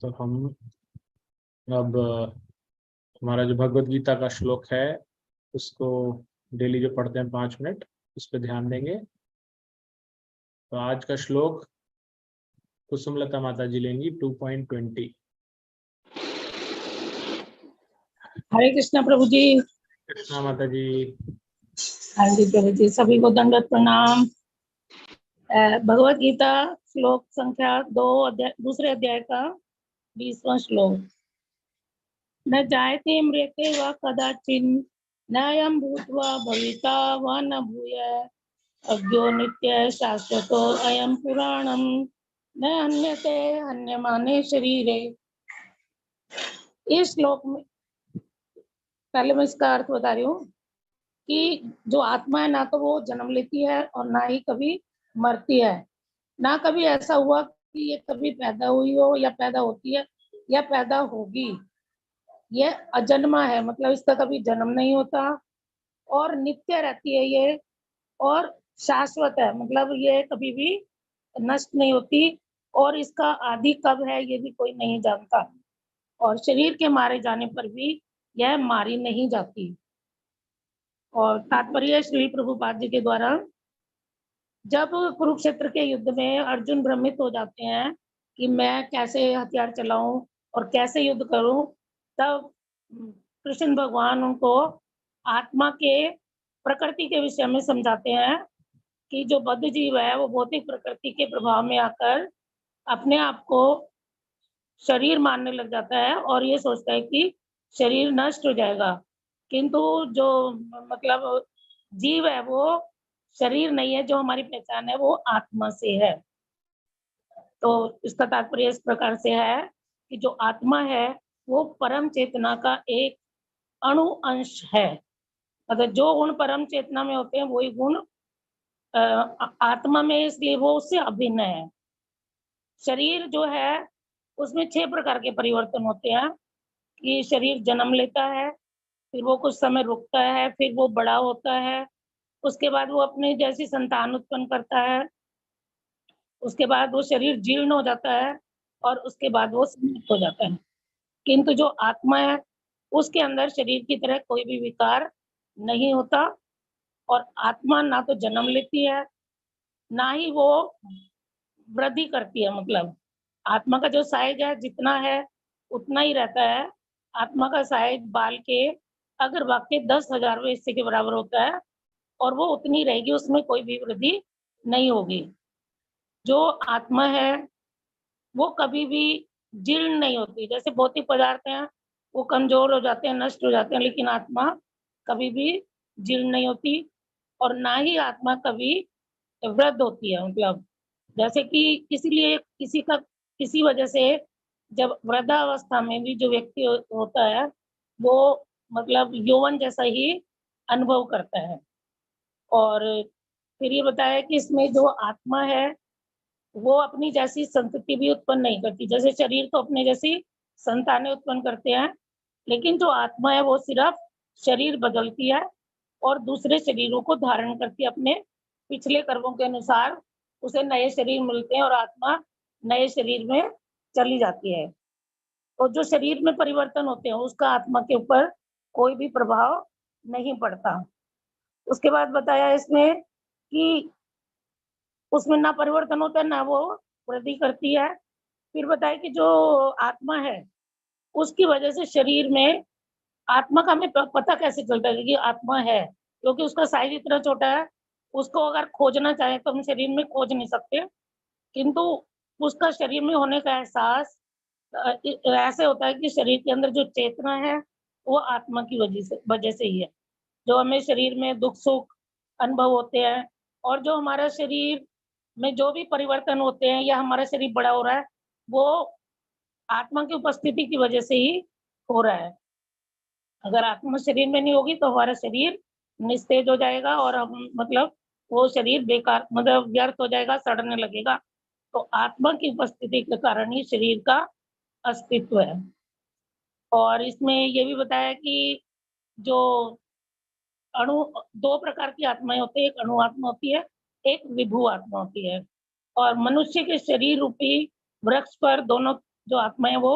तो हम अब हमारा जो भगवत गीता का श्लोक है उसको डेली जो पढ़ते हैं 5 मिनट उस पर ध्यान देंगे। तो आज का श्लोक कुसुमलता माता जी लेंगी 2.20। हरे कृष्णा प्रभु जी। कृष्णा माता जी। हाँ जी प्रभु जी, सभी को दंडवत प्रणाम। भगवत गीता श्लोक संख्या 2 दूसरे अध्याय का 20वां श्लोक। न जायते मृते व कदाचिन् नयं भूत्वा भविता व न भूय अज्ञो नित्य शाश्वतो अयं पुराणं न हन्यते हन्यमाने शरीरे। इस श्लोक में पहले मैं इसका अर्थ बता रही हूँ कि जो आत्मा है ना तो वो जन्म लेती है और ना ही कभी मरती है। ना कभी ऐसा हुआ कि ये कभी पैदा हुई हो या पैदा होती है या पैदा होगी। ये अजन्मा है, मतलब इसका कभी जन्म नहीं होता और नित्य रहती है ये, और शाश्वत है, मतलब ये कभी भी नष्ट नहीं होती और इसका आदि कब है ये भी कोई नहीं जानता। और शरीर के मारे जाने पर भी यह मारी नहीं जाती। और तात्पर्य श्री प्रभुपाद जी के द्वारा, जब कुरुक्षेत्र के युद्ध में अर्जुन भ्रमित हो जाते हैं कि मैं कैसे हथियार चलाऊं और कैसे युद्ध करूं, तब कृष्ण भगवान उनको आत्मा के प्रकृति के विषय में समझाते हैं कि जो बद्ध जीव है वो भौतिक प्रकृति के प्रभाव में आकर अपने आप को शरीर मानने लग जाता है और ये सोचता है कि शरीर नष्ट हो जाएगा। किंतु जो मतलब जीव है वो शरीर नहीं है, जो हमारी पहचान है वो आत्मा से है। तो इसका तात्पर्य इस प्रकार से है कि जो आत्मा है वो परम चेतना का एक अणु अंश है। मतलब जो गुण परम चेतना में होते हैं वही गुण आत्मा में, इसलिए वो उससे अभिन्न है। शरीर जो है उसमें 6 प्रकार के परिवर्तन होते हैं कि शरीर जन्म लेता है, फिर वो कुछ समय रुकता है, फिर वो बड़ा होता है, उसके बाद वो अपने जैसी संतान उत्पन्न करता है, उसके बाद वो शरीर जीर्ण हो जाता है और उसके बाद वो समाप्त हो जाता है। किंतु जो आत्मा है उसके अंदर शरीर की तरह कोई भी विकार नहीं होता और आत्मा ना तो जन्म लेती है ना ही वो वृद्धि करती है। मतलब आत्मा का जो साइज है जितना है उतना ही रहता है। आत्मा का साइज बाल के अगर वाक्य 10,000वें हिस्से के बराबर होता है और वो उतनी रहेगी, उसमें कोई भी वृद्धि नहीं होगी। जो आत्मा है वो कभी भी जीर्ण नहीं होती। जैसे भौतिक पदार्थ हैं वो कमजोर हो जाते हैं, नष्ट हो जाते हैं, लेकिन आत्मा कभी भी जीर्ण नहीं होती और ना ही आत्मा कभी वृद्ध होती है। मतलब जैसे कि इसीलिए किसी वजह से जब वृद्धावस्था में भी जो व्यक्ति होता है वो मतलब यौवन जैसा ही अनुभव करता है। और फिर ये बताया कि इसमें जो आत्मा है वो अपनी जैसी संतति भी उत्पन्न नहीं करती। जैसे शरीर तो अपने जैसी संतानें उत्पन्न करते हैं, लेकिन जो आत्मा है वो सिर्फ शरीर बदलती है और दूसरे शरीरों को धारण करती है। अपने पिछले कर्मों के अनुसार उसे नए शरीर मिलते हैं और आत्मा नए शरीर में चली जाती है। तो जो शरीर में परिवर्तन होते हैं उसका आत्मा के ऊपर कोई भी प्रभाव नहीं पड़ता। उसके बाद बताया इसमें कि उसमें ना परिवर्तन होता है ना वो वृद्धि करती है। फिर बताया कि जो आत्मा है उसकी वजह से शरीर में, आत्मा का हमें पता कैसे चलता है कि आत्मा है, क्योंकि उसका साइज इतना छोटा है, उसको अगर खोजना चाहे तो हम शरीर में खोज नहीं सकते। किंतु उसका शरीर में होने का एहसास ऐसे होता है कि शरीर के अंदर जो चेतना है वो आत्मा की वजह से ही है। जो हमें शरीर में दुख सुख अनुभव होते हैं और जो हमारा शरीर में जो भी परिवर्तन होते हैं या हमारा शरीर बड़ा हो रहा है वो आत्मा की उपस्थिति की वजह से ही हो रहा है। अगर आत्मा शरीर में नहीं होगी तो हमारा शरीर निस्तेज हो जाएगा और हम मतलब वो शरीर बेकार मतलब व्यर्थ हो जाएगा, सड़ने लगेगा। तो आत्मा की उपस्थिति के कारण ही शरीर का अस्तित्व है। और इसमें ये भी बताया कि जो अणु, 2 प्रकार की आत्माएं होती है, एक अणु आत्मा होती है, एक विभू आत्मा होती है। और मनुष्य के शरीर रूपी वृक्ष पर दोनों जो आत्मा है वो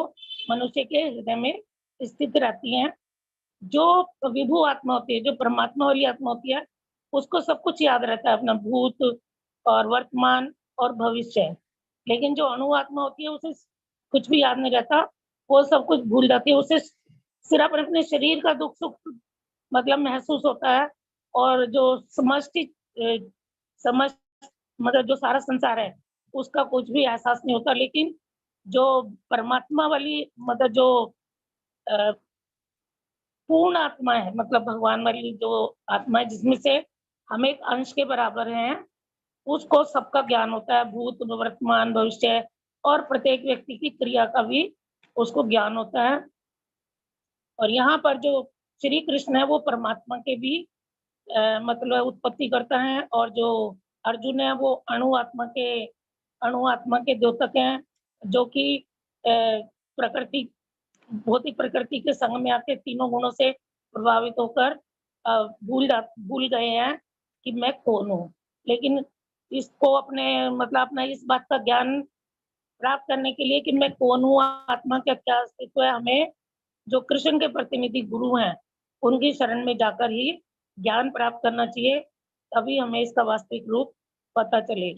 मनुष्य के हृदय में स्थित रहती हैं। जो विभू आत्मा होती है, जो परमात्मा वाली आत्मा होती है, उसको सब कुछ याद रहता है, अपना भूत और वर्तमान और भविष्य। लेकिन जो अणु आत्मा होती है उसे कुछ भी याद नहीं रहता, वो सब कुछ भूल जाती है। उसे सिर्फ अपने शरीर का दुख सुख मतलब महसूस होता है, और जो समष्टि समस्त मतलब जो सारा संसार है उसका कुछ भी एहसास नहीं होता। लेकिन जो परमात्मा वाली मतलब जो पूर्ण आत्मा है, मतलब भगवान वाली जो आत्मा है जिसमें से हम एक अंश के बराबर हैं, उसको सबका ज्ञान होता है, भूत वर्तमान भविष्य और प्रत्येक व्यक्ति की क्रिया का भी उसको ज्ञान होता है। और यहाँ पर जो श्री कृष्ण है वो परमात्मा के भी मतलब उत्पत्ति करता है, और जो अर्जुन है वो अणु आत्मा के द्योतक हैं, जो कि प्रकृति भौतिक प्रकृति के संग में आके तीनों गुणों से प्रभावित होकर भूल गए हैं कि मैं कौन हूँ। लेकिन इसको अपने मतलब अपना इस बात का ज्ञान प्राप्त करने के लिए कि मैं कौन हूँ, आत्मा का क्या अस्तित्व है, हमें जो कृष्ण के प्रतिनिधि गुरु हैं उनकी शरण में जाकर ही ज्ञान प्राप्त करना चाहिए, तभी हमें इसका वास्तविक रूप पता चलेगा।